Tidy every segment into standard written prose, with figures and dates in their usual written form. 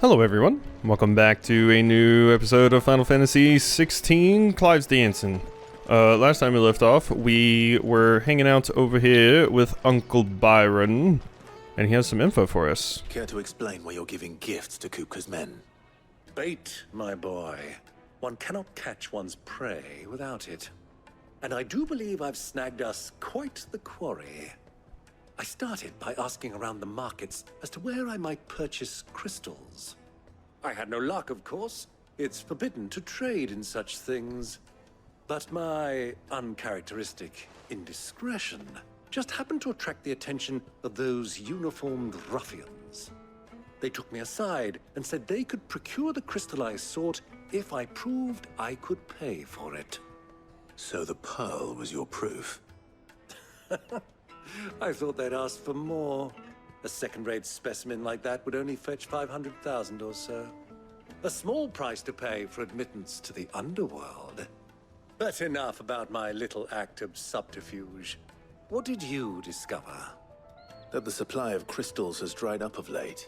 Hello everyone, welcome back to a new episode of Final Fantasy XVI, Clive's Dancing. Last time we left off, we were hanging out over here with Uncle Byron, and he has some info for us. Care to explain why you're giving gifts to Kupka's men? Bait, my boy. One cannot catch one's prey without it. And I do believe I've snagged us quite the quarry. I started by asking around the markets as to where I might purchase crystals. I had no luck, of course. It's forbidden to trade in such things. But my uncharacteristic indiscretion just happened to attract the attention of those uniformed ruffians. They took me aside and said they could procure the crystal I sought if I proved I could pay for it. So the pearl was your proof? I thought they'd ask for more. A second-rate specimen like that would only fetch 500,000 or so. A small price to pay for admittance to the underworld. But enough about my little act of subterfuge. What did you discover? That the supply of crystals has dried up of late.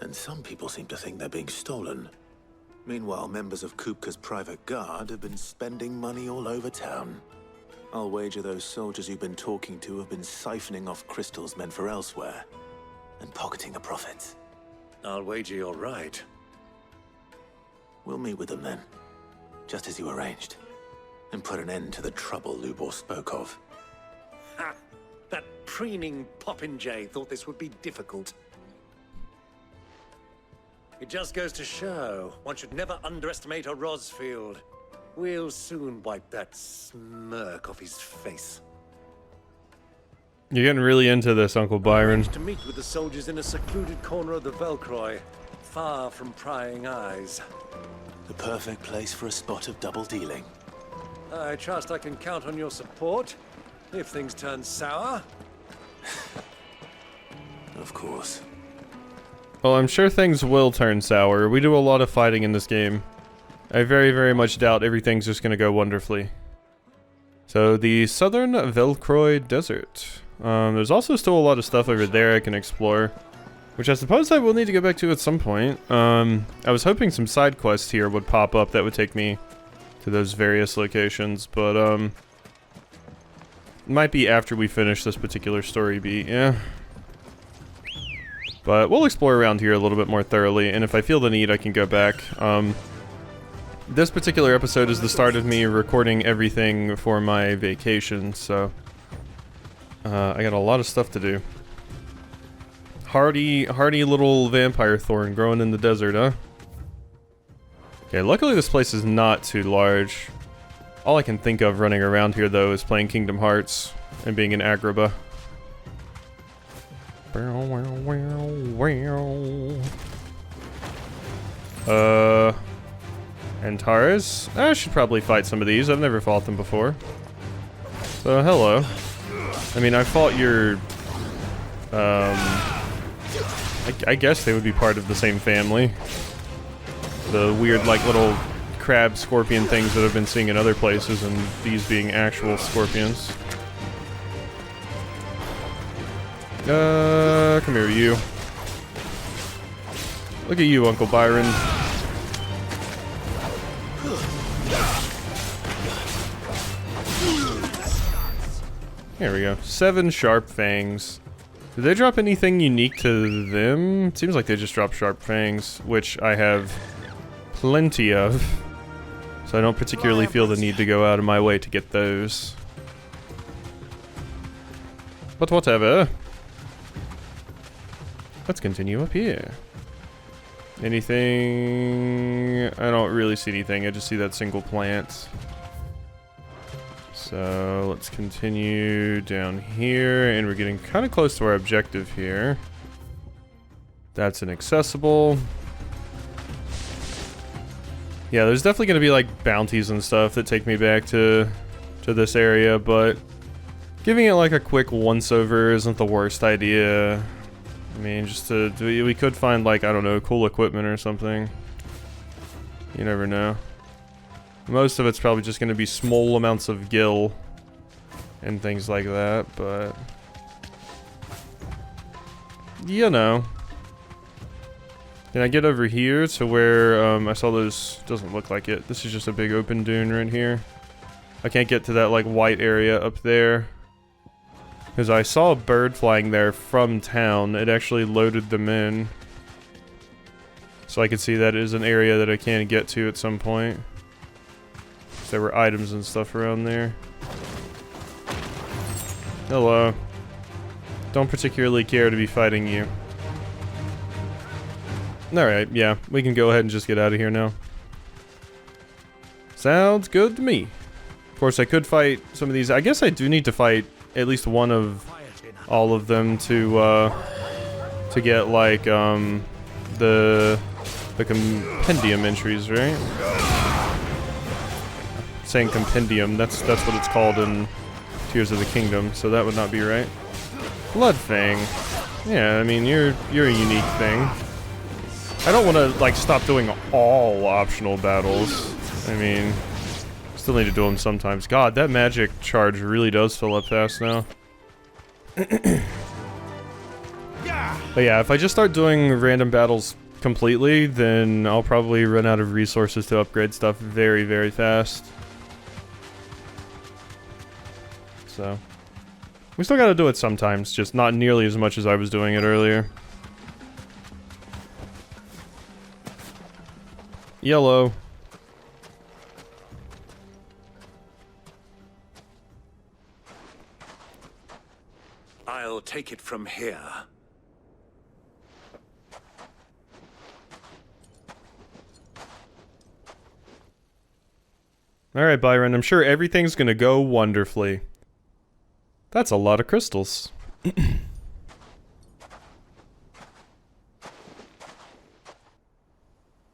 And some people seem to think they're being stolen. Meanwhile, members of Kupka's private guard have been spending money all over town. I'll wager those soldiers you've been talking to have been siphoning off crystals meant for elsewhere, and pocketing the profits. I'll wager you're right. We'll meet with them then, just as you arranged, and put an end to the trouble Lubor spoke of. Ha! That preening popinjay thought this would be difficult. It just goes to show, one should never underestimate a Rosfield. We'll soon wipe that smirk off his face. You're getting really into this, Uncle Byron. To meet with the soldiers in a secluded corner of the Velcroy, far from prying eyes. The perfect place for a spot of double dealing. I trust I can count on your support, if things turn sour. Of course. Well, I'm sure things will turn sour. We do a lot of fighting in this game. I very, very much doubt everything's just gonna go wonderfully. So, the southern Velcroy Desert. There's also still a lot of stuff over there I can explore, which I suppose I will need to go back to at some point. I was hoping some side quests here would pop up that would take me to those various locations, but it might be after we finish this particular story beat, yeah. But we'll explore around here a little bit more thoroughly, and if I feel the need, I can go back. This particular episode is the start of me recording everything for my vacation, so I got a lot of stuff to do. Hardy little vampire thorn growing in the desert, huh? Okay, luckily this place is not too large. All I can think of running around here, though, is playing Kingdom Hearts and being an Agrabah. Antares? I should probably fight some of these. I've never fought them before. So, hello. I mean, I fought your... I guess they would be part of the same family. The weird, like, little crab scorpion things that I've been seeing in other places, and these being actual scorpions. Come here, you. Look at you, Uncle Byron. There we go. 7 sharp fangs. Did they drop anything unique to them? It seems like they just dropped sharp fangs, which I have plenty of. So I don't particularly feel the need to go out of my way to get those. But whatever. Let's continue up here. Anything? I don't really see anything. I just see that single plant. So let's continue down here, and we're getting kind of close to our objective here. That's inaccessible. Yeah, there's definitely going to be like bounties and stuff that take me back to this area, but giving it like a quick once-over isn't the worst idea. I mean, just we could find like, I don't know, cool equipment or something. You never know. Most of it's probably just going to be small amounts of gil and things like that, but you know. Can I get over here to where I saw those? Doesn't look like it. This is just a big open dune right here. I can't get to that like white area up there. Because I saw a bird flying there from town. It actually loaded them in. So I can see that is an area that I can get to at some point. There were items and stuff around there. Hello. Don't particularly care to be fighting you. Alright, yeah. We can go ahead and just get out of here now. Sounds good to me. Of course, I could fight some of these. I guess I do need to fight at least one of all of them to get, like, the compendium entries, right? Saying compendium, that's what it's called in Tears of the Kingdom, so that would not be right. Bloodfang. Yeah, I mean, you're a unique thing. I don't want to, like, stop doing all optional battles. I mean, still need to do them sometimes. God, that magic charge really does fill up fast now. But yeah, if I just start doing random battles completely, then I'll probably run out of resources to upgrade stuff very, very fast. So, we still gotta do it sometimes, just not nearly as much as I was doing it earlier. Yellow. I'll take it from here. Alright, Byron, I'm sure everything's gonna go wonderfully. That's a lot of crystals.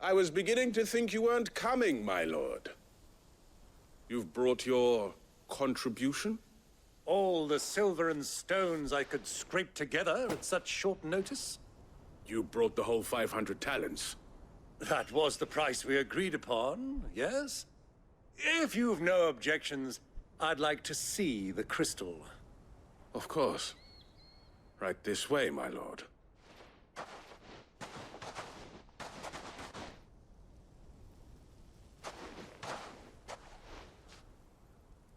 I was beginning to think you weren't coming, my lord. You've brought your contribution? All the silver and stones I could scrape together at such short notice? You brought the whole 500 talents. That was the price we agreed upon, yes? If you've no objections, I'd like to see the crystal. Of course. Right this way, my lord.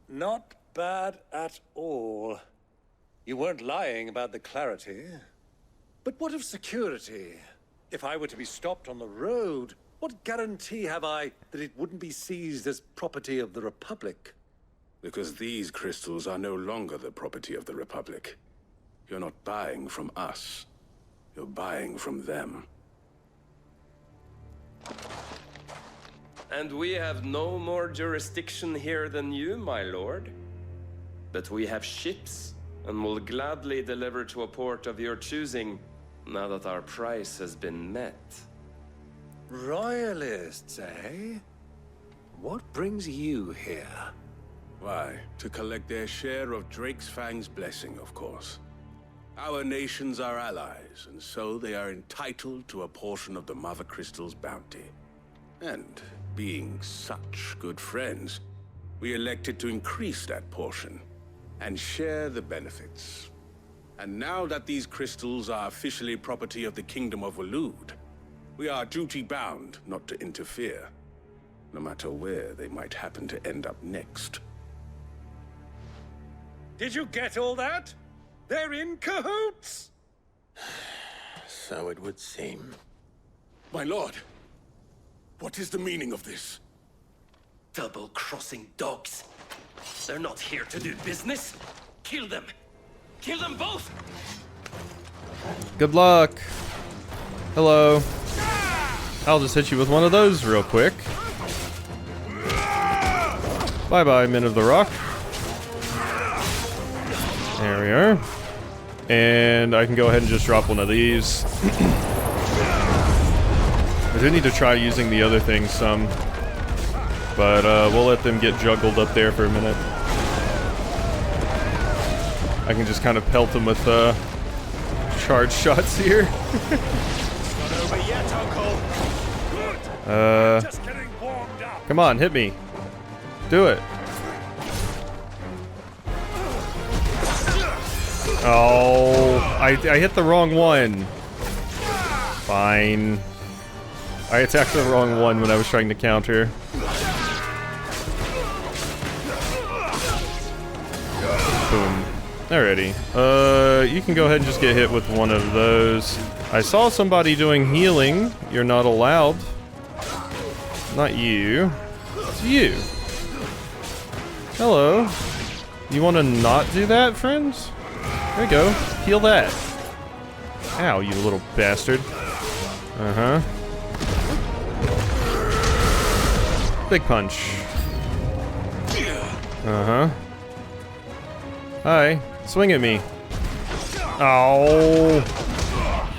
Not bad at all. You weren't lying about the clarity. But what of security? If I were to be stopped on the road, what guarantee have I that it wouldn't be seized as property of the Republic? Because these crystals are no longer the property of the Republic. You're not buying from us. You're buying from them. And we have no more jurisdiction here than you, my lord. But we have ships, and will gladly deliver to a port of your choosing, now that our price has been met. Royalists, eh? What brings you here? Why, to collect their share of Drake's Fang's blessing, of course. Our nations are allies, and so they are entitled to a portion of the Mother Crystal's bounty. And, being such good friends, we elected to increase that portion, and share the benefits. And now that these crystals are officially property of the Kingdom of Waloed, we are duty-bound not to interfere, no matter where they might happen to end up next. Did you get all that? They're in cahoots! So it would seem. My lord, what is the meaning of this? Double-crossing dogs. They're not here to do business. Kill them. Kill them both! Good luck. Hello. I'll just hit you with one of those real quick. Bye-bye, Men of the Rock. There we are. And I can go ahead and just drop one of these. I do need to try using the other things some. But we'll let them get juggled up there for a minute. I can just kind of pelt them with charge shots here. Come on, hit me. Do it. Oh, I hit the wrong one. Fine. I attacked the wrong one when I was trying to counter. Boom. Alrighty. You can go ahead and just get hit with one of those. I saw somebody doing healing. You're not allowed. Not you. It's you. Hello. You want to not do that, friends? There you go. Heal that. Ow, you little bastard. Uh-huh. Big punch. Uh-huh. Hi. Swing at me. Oh.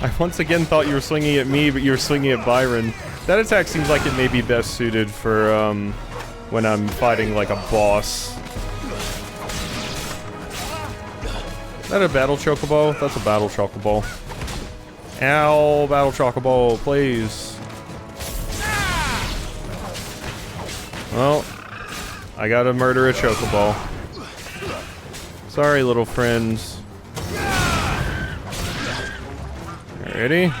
I once again thought you were swinging at me, but you were swinging at Byron. That attack seems like it may be best suited for, when I'm fighting like a boss. Is that a battle chocobo? That's a battle chocobo. Ow, battle chocobo, please. Well, I gotta murder a chocobo. Sorry, little friends. Ready?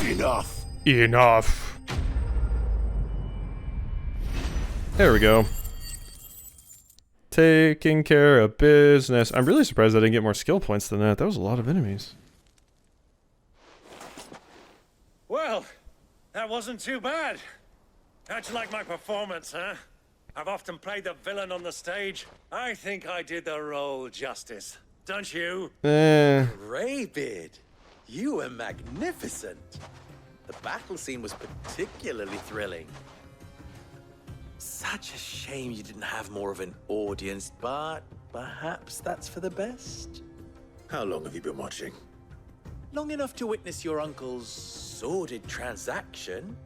Enough. Enough. There we go. Taking care of business. I'm really surprised I didn't get more skill points than that. That was a lot of enemies. Well, that wasn't too bad. How'd you like my performance, huh? I've often played the villain on the stage. I think I did the role justice. Don't you? Greybeard, you were magnificent. The battle scene was particularly thrilling. Such a shame you didn't have more of an audience, but perhaps that's for the best. How long have you been watching? Long enough to witness your uncle's sordid transaction.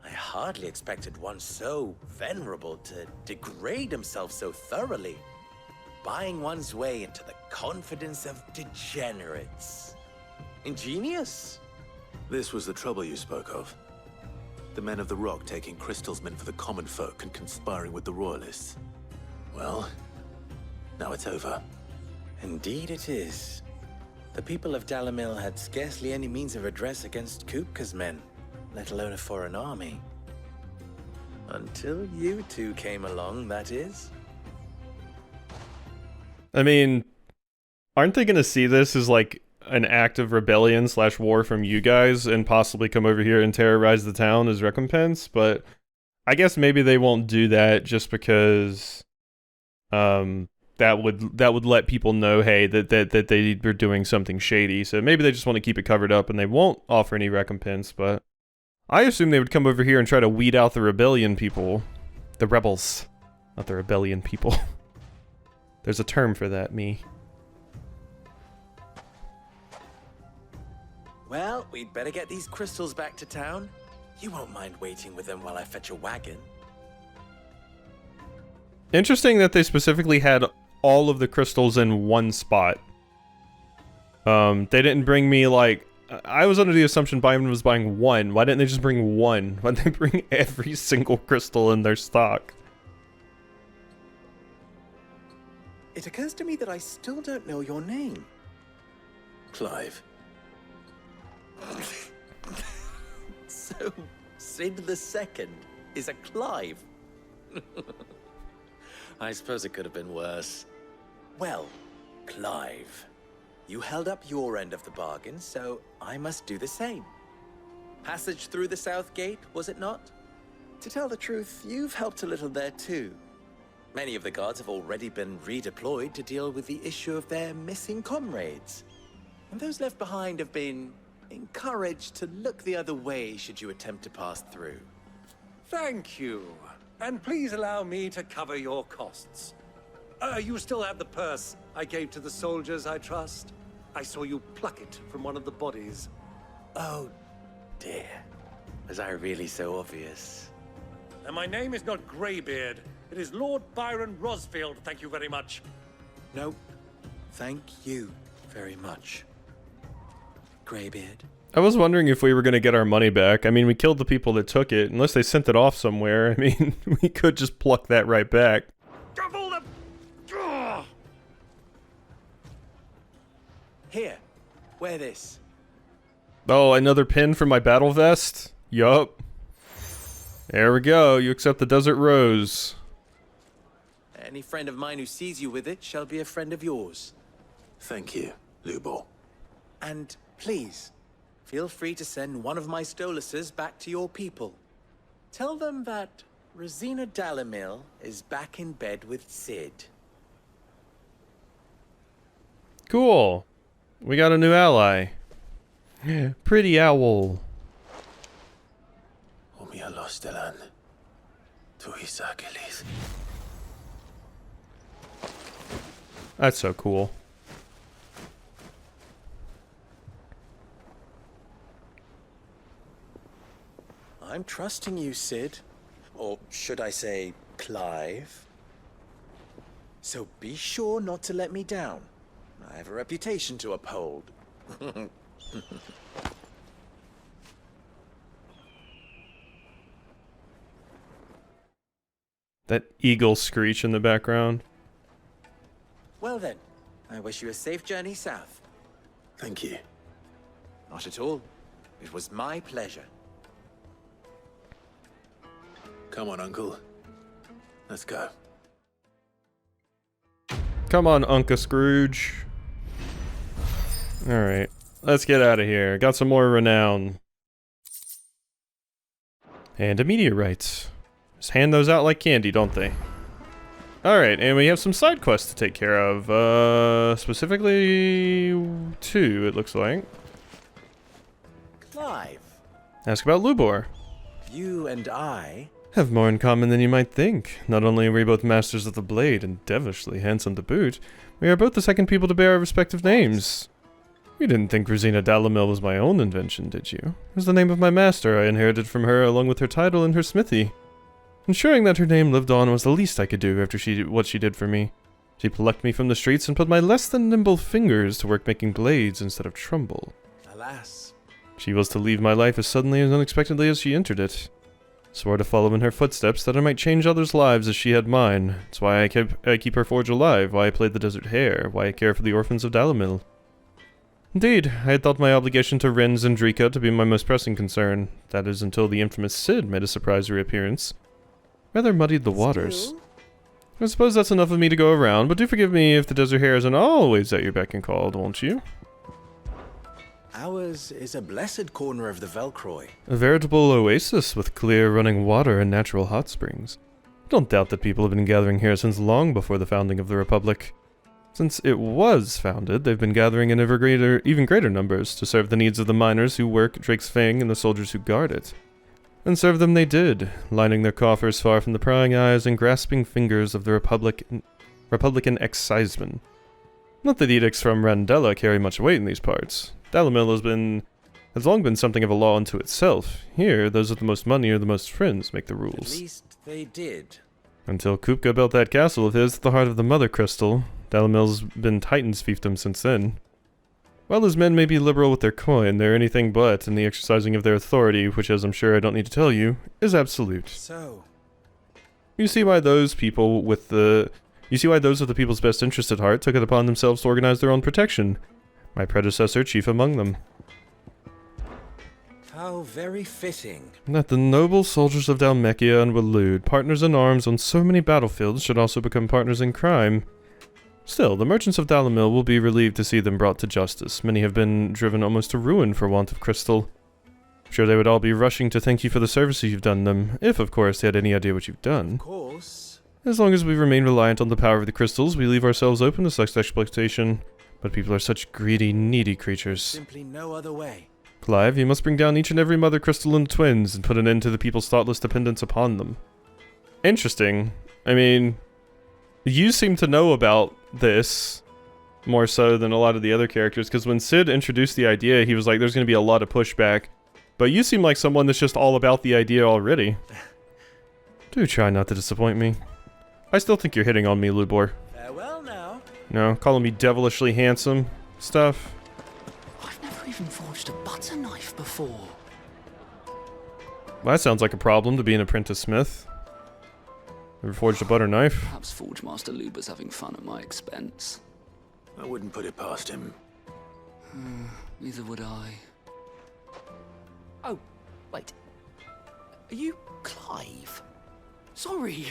I hardly expected one so venerable to degrade himself so thoroughly, buying one's way into the confidence of degenerates. Ingenious. This was the trouble you spoke of. The men of the Rock taking crystals meant for the common folk and conspiring with the Royalists. Well, now it's over. Indeed it is. The people of Dalamil had scarcely any means of redress against Kupka's men, let alone a foreign army. Until you two came along, that is. I mean, aren't they gonna see this as like an act of rebellion / war from you guys and possibly come over here and terrorize the town as recompense? But I guess maybe they won't do that just because that would let people know, hey, that they were doing something shady. So maybe they just want to keep it covered up and they won't offer any recompense. But I assume they would come over here and try to weed out the rebellion people. The rebels, not the rebellion people. There's a term for that, me. Well, we'd better get these crystals back to town. You won't mind waiting with them while I fetch a wagon. Interesting that they specifically had all of the crystals in one spot. They didn't bring me, like... I was under the assumption Byron was buying one. Why didn't they just bring one? Why didn't they bring every single crystal in their stock? It occurs to me that I still don't know your name. Clive. So, Sid the Second is a Clive. I suppose it could have been worse. Well, Clive, you held up your end of the bargain, so I must do the same. Passage through the South Gate, was it not? To tell the truth, you've helped a little there too. Many of the guards have already been redeployed to deal with the issue of their missing comrades. And those left behind have been encouraged to look the other way should you attempt to pass through. Thank you. And please allow me to cover your costs. You still have the purse I gave to the soldiers, I trust? I saw you pluck it from one of the bodies. Oh, dear. Was I really so obvious? And my name is not Greybeard. It is Lord Byron Rosfield, thank you very much. No, thank you very much, Greybeard. I was wondering if we were going to get our money back. I mean, we killed the people that took it. Unless they sent it off somewhere, I mean, we could just pluck that right back. Double the... Ugh! Here, wear this. Oh, another pin for my battle vest? Yup. There we go. You accept the Desert Rose. Any friend of mine who sees you with it shall be a friend of yours. Thank you, Lubor. And please, feel free to send one of my Stoluses back to your people. Tell them that Rosina Dalamil is back in bed with Sid. Cool. We got a new ally. Pretty owl. Omia Lostelan. Tuisa Kelis. That's so cool. I'm trusting you, Sid. Or should I say, Clive. So be sure not to let me down. I have a reputation to uphold. That eagle screech in the background. Well then, I wish you a safe journey south. Thank you. Not at all. It was my pleasure. Come on, Uncle. Let's go. Come on, Uncle Scrooge. Alright, let's get out of here. Got some more renown. And a meteorite. Just hand those out like candy, don't they? Alright, and we have some side quests to take care of. Specifically 2, it looks like. Clive, Ask about Lubor. you and I... Have more in common than you might think. Not only are we both masters of the blade, and devilishly handsome to boot, we are both the second people to bear our respective names. You didn't think Rosina Dalamil was my own invention, did you? It was the name of my master I inherited from her along with her title and her smithy. Ensuring that her name lived on was the least I could do after what she did for me. She plucked me from the streets and put my less than nimble fingers to work making blades instead of trumble. Alas. She was to leave my life as suddenly and unexpectedly as she entered it. Swore to follow in her footsteps that I might change others' lives as she had mine. It's why I keep her forge alive, why I played the Desert Hare, why I care for the orphans of Dalamil. Indeed, I had thought my obligation to Renz and Drika to be my most pressing concern. That is until the infamous Sid made a surprise reappearance. Rather muddied the waters. I suppose that's enough of me to go around, but do forgive me if the Desert Hare isn't always at your beck and call, won't you? Ours is a blessed corner of the Velcroy. A veritable oasis with clear running water and natural hot springs. I don't doubt that people have been gathering here since long before the founding of the Republic. Since it was founded, they've been gathering in even greater numbers to serve the needs of the miners who work at Drake's Fang and the soldiers who guard it. And serve them they did, lining their coffers far from the prying eyes and grasping fingers of the Republican excisemen. Not that edicts from Randella carry much weight in these parts. Dalamil has long been something of a law unto itself. Here, those with the most money or the most friends make the rules. At least they did. Until Kupka built that castle of his at the heart of the Mother Crystal, Dalamil's been Titan's fiefdom since then. While his men may be liberal with their coin, they're anything but, and the exercising of their authority, which, as I'm sure I don't need to tell you, is absolute. So, You see why those with the people's best interest at heart took it upon themselves to organize their own protection. My predecessor chief among them. how very fitting. That the noble soldiers of Dalmekia and Waloed, partners in arms on so many battlefields, should also become partners in crime. Still, the merchants of Dalamil will be relieved to see them brought to justice. Many have been driven almost to ruin for want of crystal. I'm sure they would all be rushing to thank you for the services you've done them, if of course they had any idea what you've done. Of course. As long as we remain reliant on the power of the crystals, we leave ourselves open to such exploitation. But people are such greedy, needy creatures. Simply no other way. Clive, you must bring down each and every mother crystal and twins and put an end to the people's thoughtless dependence upon them. Interesting. I mean, you seem to know about this more so than a lot of the other characters, because when Sid introduced the idea, he was like, there's going to be a lot of pushback. But you seem like someone that's just all about the idea already. Do try not to disappoint me. I still think you're hitting on me, Lubor. Farewell now. No, calling me devilishly handsome stuff. I've never even forged a butter knife before. Well, that sounds like a problem to be an apprentice smith. Ever forged a butter knife? Perhaps Forge Master Luber's having fun at my expense. I wouldn't put it past him. Neither would I. Oh, wait. Are you Clive? Sorry,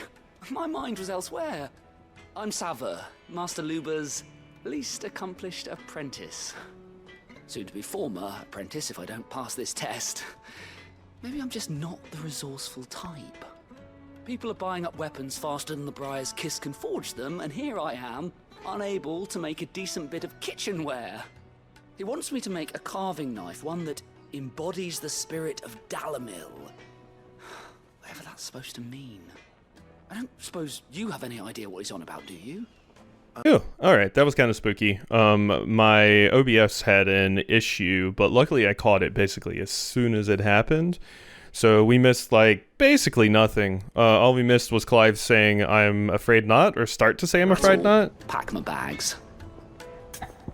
my mind was elsewhere. I'm Sava, Master Luba's least accomplished apprentice. Soon to be former apprentice if I don't pass this test. Maybe I'm just not the resourceful type. People are buying up weapons faster than the Briar's Kiss can forge them, and here I am, unable to make a decent bit of kitchenware. He wants me to make a carving knife, one that embodies the spirit of Dalamil. Whatever that's supposed to mean. I don't suppose you have any idea what he's on about, do you? Oh, alright, that was kind of spooky. My OBS had an issue, but luckily I caught it basically as soon as it happened. So we missed, like, basically nothing. All we missed was Clive saying, I'm afraid not, or start to say I'm afraid not. Pack my bags.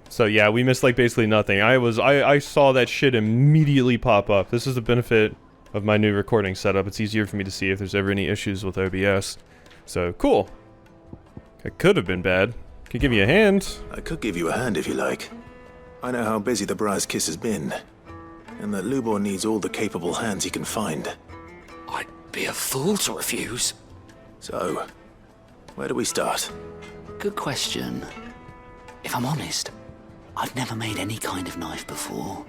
So yeah, we missed, like, basically nothing. I saw that shit immediately pop up. This is the benefit of my new recording setup. It's easier for me to see if there's ever any issues with OBS. So, cool. It could have been bad. Could give you a hand. I could give you a hand if you like. I know how busy the Briar's Kiss has been, and that Lubor needs all the capable hands he can find. I'd be a fool to refuse. So, where do we start? Good question. If I'm honest, I've never made any kind of knife before.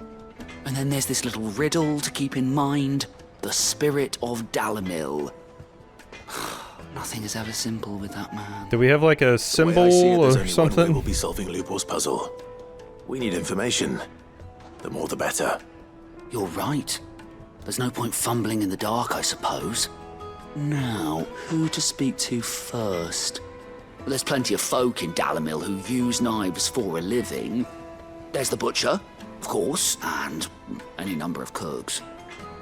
And then there's this little riddle to keep in mind. The spirit of Dalamil. Nothing is ever simple with that man. Do we have like a symbol or something? We'll be solving Lubor's puzzle. We need information. The more the better. You're right. There's no point fumbling in the dark, I suppose. Now, who to speak to first? Well, there's plenty of folk in Dalamil who use knives for a living. There's the butcher, of course, and any number of cooks.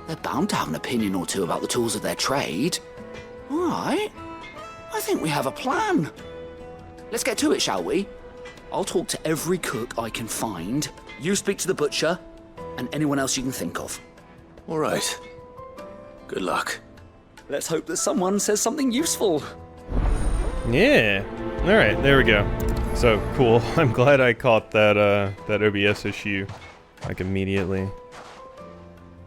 They're bound to have an opinion or two about the tools of their trade. All right. I think we have a plan. Let's get to it, shall we? I'll talk to every cook I can find. You speak to the butcher, and anyone else you can think of. All right. Good luck. Let's hope that someone says something useful. Yeah. All right, there we go. So cool. I'm glad I caught that that OBS issue like immediately.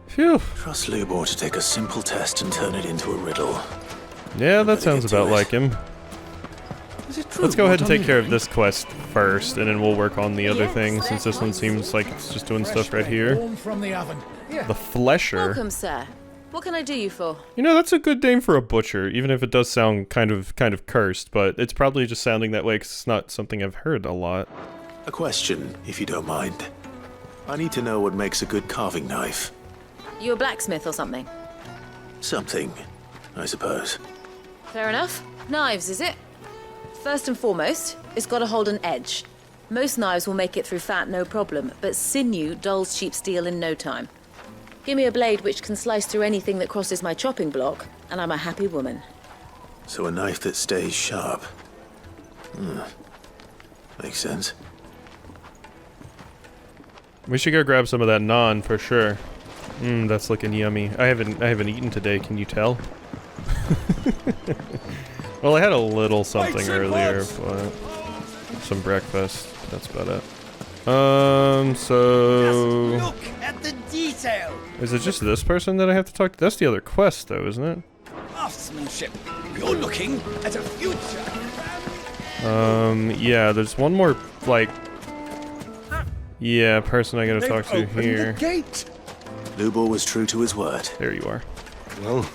Phew. Trust Lubor to take a simple test and turn it into a riddle. Yeah, that sounds about like him. Is it true? Let's go ahead and take care of this quest first, and then we'll work on the other things, since this one seems like it's just doing stuff right here. The Flesher. Welcome, sir. What can I do you for? You know, that's a good name for a butcher, even if it does sound kind of cursed, but it's probably just sounding that way because it's not something I've heard a lot. A question, if you don't mind. I need to know what makes a good carving knife. You a blacksmith or something? Something, I suppose. Fair enough. Knives, is it? First and foremost, it's got to hold an edge. Most knives will make it through fat, no problem, but sinew dulls cheap steel in no time. Give me a blade which can slice through anything that crosses my chopping block, and I'm a happy woman. So a knife that stays sharp. Makes sense. We should go grab some of that naan for sure. That's looking yummy. I haven't eaten today, can you tell? Well, I had a little something earlier, but some breakfast. That's about it. So Look at the detail. is it just this person that I have to talk to? That's the other quest, though, isn't it? Craftsmanship. You're looking at a future. Yeah. There's one more, like, yeah, person I gotta talk to Open here. the gate. Lubor was true to his word. There you are. Well,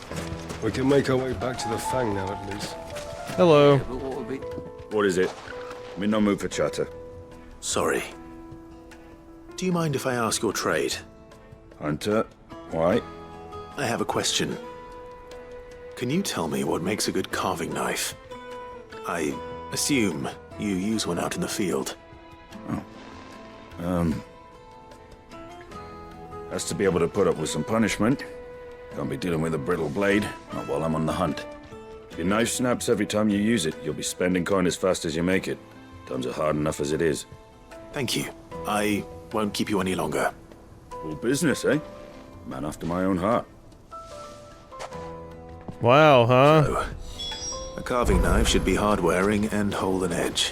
we can make our way back to the Fang now, at least. Hello. What is it? I'm in no mood for chatter. Sorry. Do you mind if I ask your trade? Hunter, why? I have a question. Can you tell me what makes a good carving knife? I assume you use one out in the field. Has to be able to put up with some punishment. Can't be dealing with a brittle blade, not while I'm on the hunt. If your knife snaps every time you use it, you'll be spending coin as fast as you make it. Times are hard enough as it is. Thank you. I won't keep you any longer. All business, eh? Man after my own heart. Wow, huh? Oh. A carving knife should be hard-wearing and hold an edge.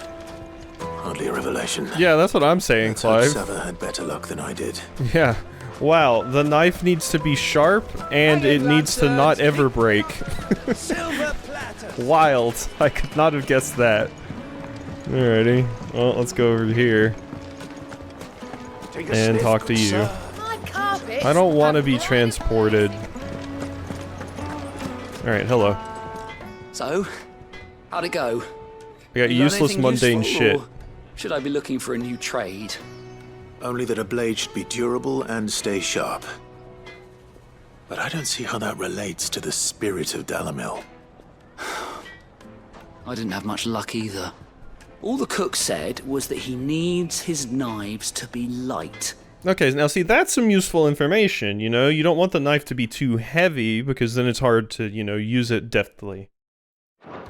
Hardly a revelation. Yeah, that's what I'm saying, Let's hope Clive. Sava had better luck than I did. Yeah. Wow, the knife needs to be sharp, and it needs to not ever break. Silver platter. Wild. I could not have guessed that. Alrighty. Well, let's go over here and talk to you. I don't want to be transported. Alright, hello. So, how'd it go? I got You useless anything mundane useful, shit. or should I be looking for a new trade? Only that a blade should be durable and stay sharp. But I don't see how that relates to the spirit of Dalamil. I didn't have much luck either. All the cook said was that he needs his knives to be light. Okay, now see, that's some useful information, you know? You don't want the knife to be too heavy, because then it's hard to, you know, use it deftly.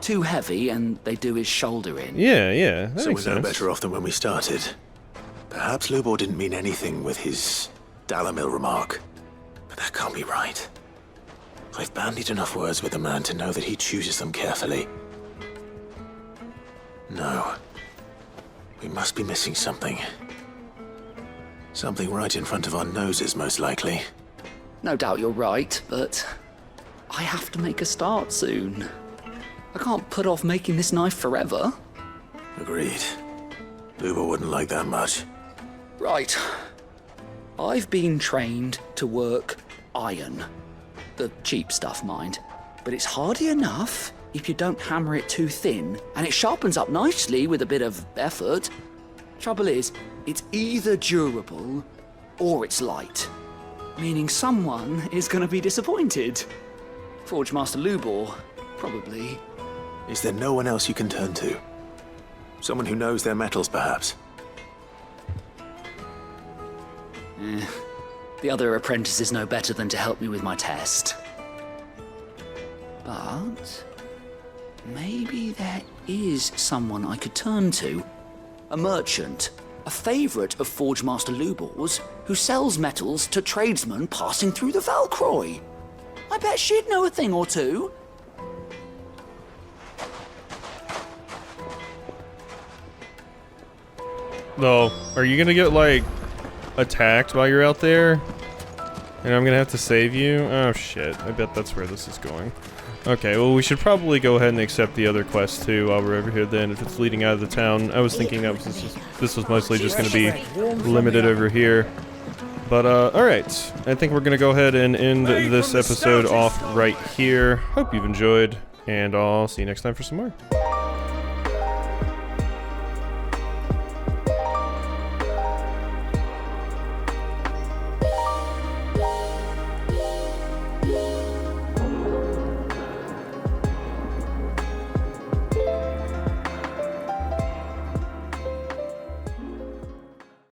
Too heavy, and they do his shoulder in. Yeah, yeah, that So makes we're no sense. better off than when we started. Perhaps Lubor didn't mean anything with his Dalamil remark. But that can't be right. I've bandied enough words with the man to know that he chooses them carefully. No. We must be missing something. Something right in front of our noses, most likely. No doubt you're right, but I have to make a start soon. I can't put off making this knife forever. Agreed. Lubor wouldn't like that much. Right. I've been trained to work iron. The cheap stuff, mind. But it's hardy enough if you don't hammer it too thin, and it sharpens up nicely with a bit of effort. Trouble is, it's either durable or it's light. Meaning someone is going to be disappointed. Forge Master Lubor, probably. Is there no one else you can turn to? Someone who knows their metals, perhaps? The other apprentices know better than to help me with my test. But maybe there is someone I could turn to. A merchant, a favourite of Forge Master Lubor's, who sells metals to tradesmen passing through the Valcroy. I bet she'd know a thing or two. No, are you gonna get, like, attacked while you're out there? And I'm gonna have to save you? Oh shit, I bet that's where this is going. Okay, well we should probably go ahead and accept the other quest too while we're over here then, if it's leading out of the town. I was thinking that this was mostly just gonna be limited over here. But, alright. I think we're gonna go ahead and end this episode off right here. Hope you've enjoyed, and I'll see you next time for some more.